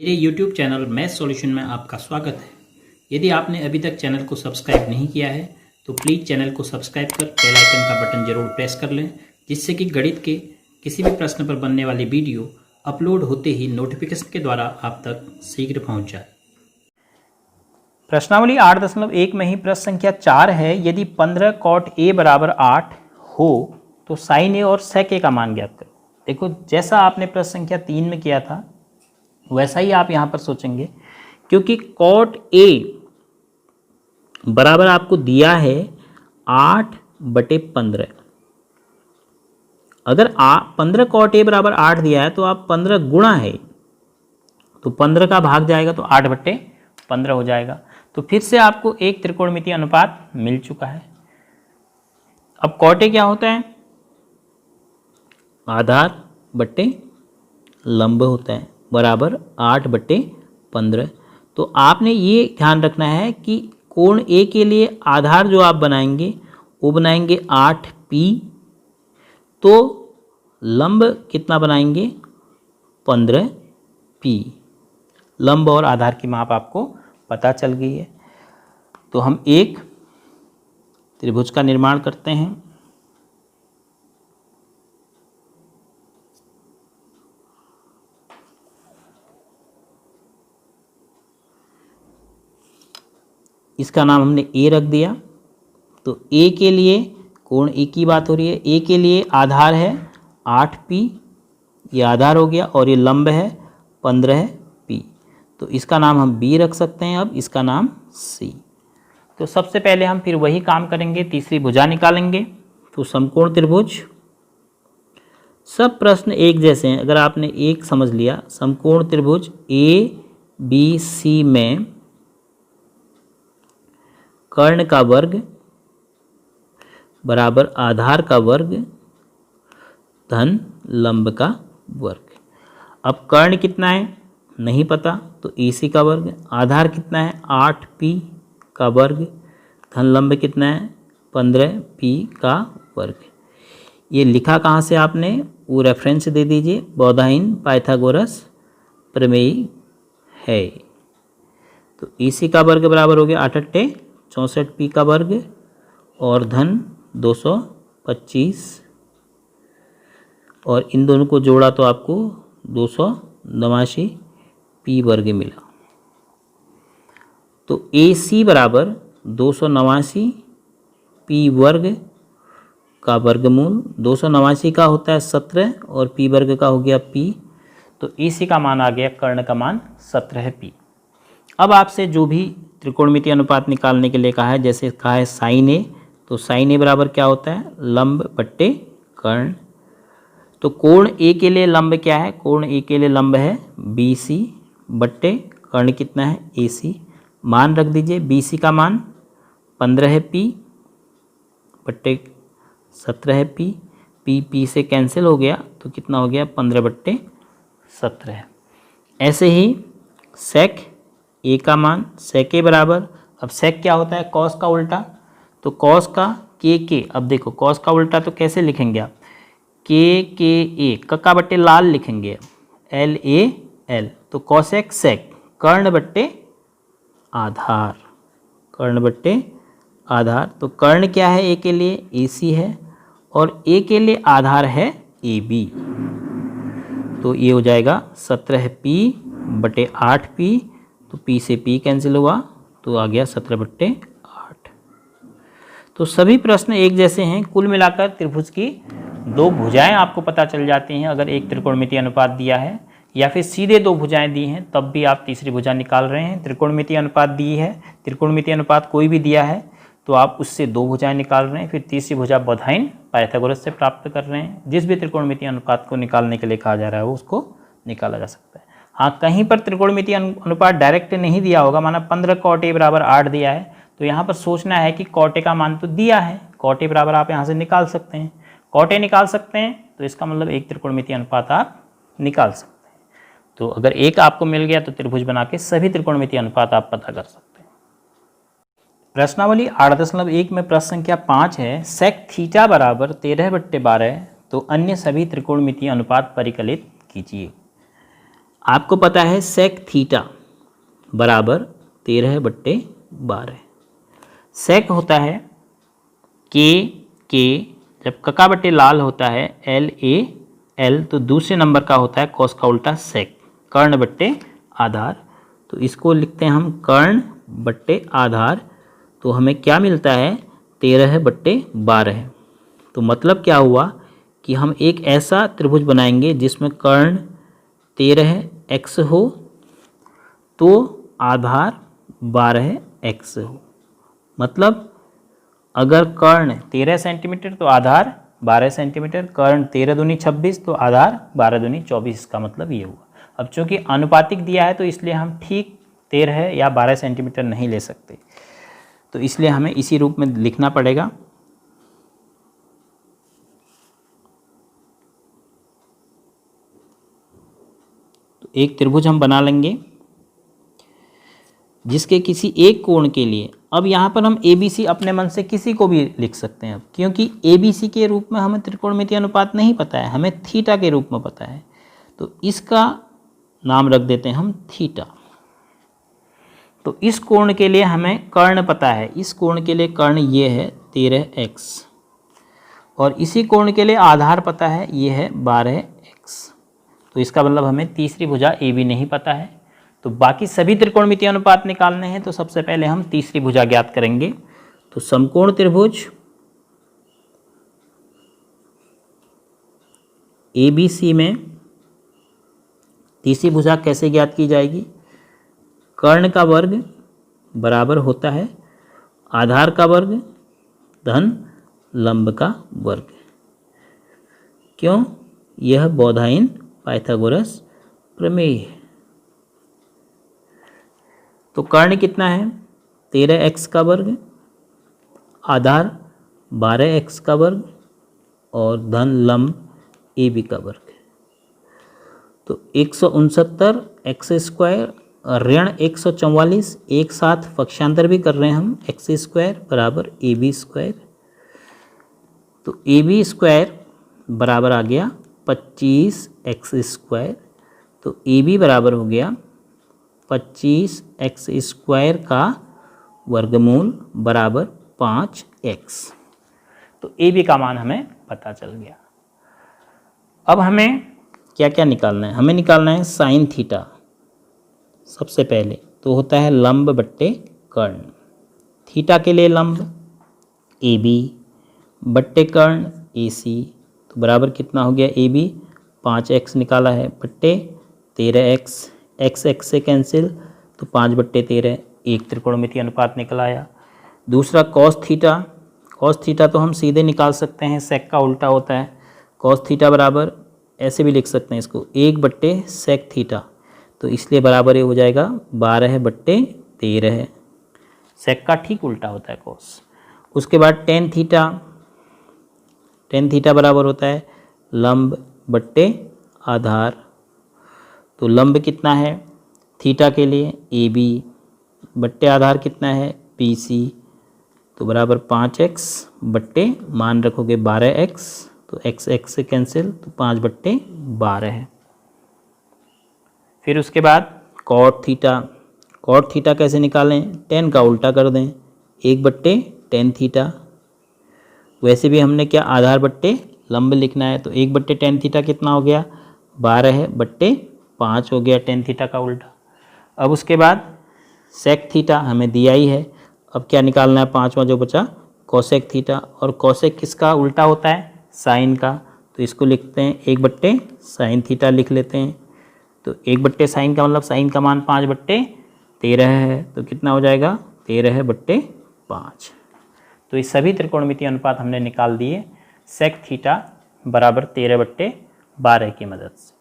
मेरे YouTube channel math solution में आपका स्वागत है। यदि आपने अभी तक चैनल को सब्सक्राइब नहीं किया है तो प्लीज़ चैनल को सब्सक्राइब कर बेल आइकन का बटन जरूर प्रेस कर लें, जिससे कि गणित के किसी भी प्रश्न पर बनने वाली वीडियो अपलोड होते ही नोटिफिकेशन के द्वारा आप तक शीघ्र पहुंच जाए। प्रश्नावली 8.1 में ही प्रश्न संख्या 4 है। यदि 15 cot a बराबर 8 हो तो साइन ए और सेक ए का मान ज्ञात करो। देखो, जैसा आपने प्रश्न संख्या 3 में किया था वैसा ही आप यहाँ पर सोचेंगे, क्योंकि cot a बराबर आपको दिया है 8/15। अगर 15 cot a बराबर 8 दिया है तो आप 15 गुणा है, तो 15 का भाग जाएगा तो 8/15 हो जाएगा। तो फिर से आपको एक त्रिकोणमितीय अनुपात मिल चुका है। अब cot a क्या होता है? आधार बट्टे लंब होता है, बराबर 8/15। तो आपने ये ध्यान रखना है कि कोण ए के लिए आधार जो आप बनाएंगे वो बनाएंगे 8p, तो लंब कितना बनाएंगे? 15p। लंब और आधार की माप आपको पता चल गई है। तो हम एक त्रिभुज का निर्माण करते हैं। इसका नाम हमने ए रख दिया। तो ए के लिए कोण ए की बात हो रही है। ए के लिए आधार है 8p, ये आधार हो गया, और ये लंब है 15p। तो इसका नाम हम बी रख सकते हैं। अब इसका नाम सी। तो सबसे पहले हम फिर वही काम करेंगे, तीसरी भुजा निकालेंगे। तो समकोण त्रिभुज, सब प्रश्न एक जैसे हैं। अगर आपने एक समझ लिया, समकोण त्रिभुज ए बी सी में कर्ण का वर्ग बराबर आधार का वर्ग धन लंब का वर्ग। अब कर्ण कितना है नहीं पता, तो AC का वर्ग। आधार कितना है? 8p का वर्ग, धन लंब कितना है? 15p का वर्ग। ये लिखा कहाँ से आपने? वो रेफरेंस दे दीजिए, बौधायन पाइथागोरस प्रमेय है। तो AC का वर्ग बराबर हो गया 8 64p का वर्ग और धन 225, और इन दोनों को जोड़ा तो आपको 289p वर्ग मिला। तो AC बराबर 289p वर्ग का वर्गमूल, 289 का होता है 17 और p वर्ग का हो गया p। तो AC का मान आ गया, कर्ण का मान 17p। अब आपसे जो भी त्रिकोणमितीय अनुपात निकालने के लिए कहा है, जैसे कहा है साइन ए, तो साइन ए बराबर क्या होता है? लंब बट्टे कर्ण। तो कोण ए के लिए लंब क्या है? कोण ए के लिए लंब है BC बट्टे कर्ण कितना है? AC। मान रख दीजिए, BC का मान 15p बट्टे 17p। p से कैंसिल हो गया तो कितना हो गया? 15/17। ऐसे ही सेक ए का मान, सेक ए बराबर, अब सेक क्या होता है? कॉस का उल्टा। तो कॉस का के, अब देखो कॉस का उल्टा तो कैसे लिखेंगे आप? के ए, कक्का बट्टे लाल लिखेंगे, LAL। तो कॉसेक सेक, कर्ण बट्टे आधार, कर्ण बट्टे आधार। तो कर्ण क्या है? ए के लिए AC है, और ए के लिए आधार है AB। तो ये हो जाएगा 17p बटे 8p। तो p से p कैंसिल हुआ तो आ गया 17/8। तो सभी प्रश्न एक जैसे हैं। कुल मिलाकर त्रिभुज की दो भुजाएं आपको पता चल जाती हैं अगर एक त्रिकोणमितीय अनुपात दिया है, या फिर सीधे दो भुजाएं दी हैं तब भी आप तीसरी भुजा निकाल रहे हैं। त्रिकोणमितीय अनुपात दी है, त्रिकोणमितीय अनुपात कोई भी दिया है तो आप उससे दो भुजाएं निकाल रहे हैं, फिर तीसरी भुजा बौधायन पाइथागोरस से प्राप्त कर रहे हैं। जिस भी त्रिकोणमितीय अनुपात को निकालने के लिए कहा जा रहा है वो उसको निकाला जा सकता है। हाँ, कहीं पर त्रिकोणमितीय अनुपात डायरेक्ट नहीं दिया होगा, माना 15 cot a बराबर 8 दिया है, तो यहाँ पर सोचना है कि cot a का मान तो दिया है, cot a बराबर आप यहाँ से निकाल सकते हैं। cot a निकाल सकते हैं तो इसका मतलब एक त्रिकोणमितीय अनुपात आप निकाल सकते हैं। तो अगर एक आपको मिल गया तो त्रिभुज बना के सभी त्रिकोणमितीय अनुपात आप पता कर सकते हैं। प्रश्नावली 8.1 में प्रश्न संख्या 5 है। सेक थीटा बराबर 13/12, तो अन्य सभी त्रिकोणमितीय अनुपात परिकलित कीजिए। आपको पता है सेक थीटा बराबर 13/12। सेक होता है के जब कका बटे लाल होता है LAL, तो दूसरे नंबर का होता है कॉस का उल्टा सेक, कर्ण बट्टे आधार। तो इसको लिखते हैं हम कर्ण बट्टे आधार। तो हमें क्या मिलता है 13/12। तो मतलब क्या हुआ कि हम एक ऐसा त्रिभुज बनाएंगे जिसमें कर्ण 13x हो तो आधार 12x हो। मतलब अगर कर्ण 13 सेंटीमीटर तो आधार 12 सेंटीमीटर, कर्ण 13 दूनी 26 तो आधार 12 दूनी 24। का मतलब ये हुआ। अब चूंकि अनुपातिक दिया है तो इसलिए हम ठीक 13 या 12 सेंटीमीटर नहीं ले सकते, तो इसलिए हमें इसी रूप में लिखना पड़ेगा। तो एक त्रिभुज हम बना लेंगे जिसके किसी एक कोण के लिए, अब यहाँ पर हम ABC अपने मन से किसी को भी लिख सकते हैं, अब क्योंकि ABC के रूप में हमें त्रिकोणमितीय अनुपात नहीं पता है, हमें थीटा के रूप में पता है। तो इसका नाम रख देते हैं हम थीटा। तो इस कोण के लिए हमें कर्ण पता है, इस कोण के लिए कर्ण ये है 13x, और इसी कोण के लिए आधार पता है ये है 12x। तो इसका मतलब हमें तीसरी भुजा AB नहीं पता है। तो बाकी सभी त्रिकोणमितीय अनुपात निकालने हैं, तो सबसे पहले हम तीसरी भुजा ज्ञात करेंगे। तो समकोण त्रिभुज ABC में तीसरी भुजा कैसे ज्ञात की जाएगी? कर्ण का वर्ग बराबर होता है आधार का वर्ग धन लंब का वर्ग। क्यों? यह बौधायन पाइथागोरस प्रमेय है। तो कर्ण कितना है 13x का वर्ग, आधार 12x का वर्ग और धन लंब AB का वर्ग। तो 169 x स्क्वायर ऋण 144 एक साथ पक्षांतर भी कर रहे हैं हम, x स्क्वायर बराबर AB स्क्वायर। तो AB स्क्वायर बराबर आ गया 25x स्क्वायर। तो AB बराबर हो गया 25x स्क्वायर का वर्गमूल बराबर 5x। तो AB का मान हमें पता चल गया। अब हमें क्या क्या निकालना है? हमें निकालना है साइन थीटा सबसे पहले। तो होता है लंब बट्टे कर्ण। थीटा के लिए लंब AB बट्टे कर्ण AC। तो बराबर कितना हो गया AB 5x निकाला है बट्टे 13x, x से कैंसिल तो 5/13, एक त्रिकोणमितीय अनुपात निकल आया। दूसरा कॉस थीटा। कॉस थीटा तो हम सीधे निकाल सकते हैं, सेक का उल्टा होता है। कॉस थीटा बराबर ऐसे भी लिख सकते हैं इसको 1/सेक थीटा। तो इसलिए बराबर ये हो जाएगा 12/13। सेक का ठीक उल्टा होता है कॉस। उसके बाद टेन थीटा। टेन थीटा बराबर होता है लंब बट्टे आधार। तो लंब कितना है थीटा के लिए AB बट्टे आधार कितना है BC। तो बराबर 5x बट्टे मान रखोगे 12x, तो x से कैंसिल तो 5/12 है। फिर उसके बाद कॉट थीटा। कॉट थीटा कैसे निकालें? टेन का उल्टा कर दें 1/tan थीटा। वैसे भी हमने क्या आधार बट्टे लंब लिखना है, तो 1/tan थीटा कितना हो गया 12/5 हो गया tan थीटा का उल्टा। अब उसके बाद सेक थीटा हमें दिया ही है। अब क्या निकालना है? पांचवा जो बचा कोसेक थीटा। और कोसेक किसका उल्टा होता है? साइन का। तो इसको लिखते हैं 1/sin थीटा लिख लेते हैं। तो 1/sin का मतलब साइन का मान 5/13 है। तो कितना हो जाएगा 13/5। तो ये सभी त्रिकोणमितीय अनुपात हमने निकाल दिए सेक थीटा बराबर 13/12 की मदद से।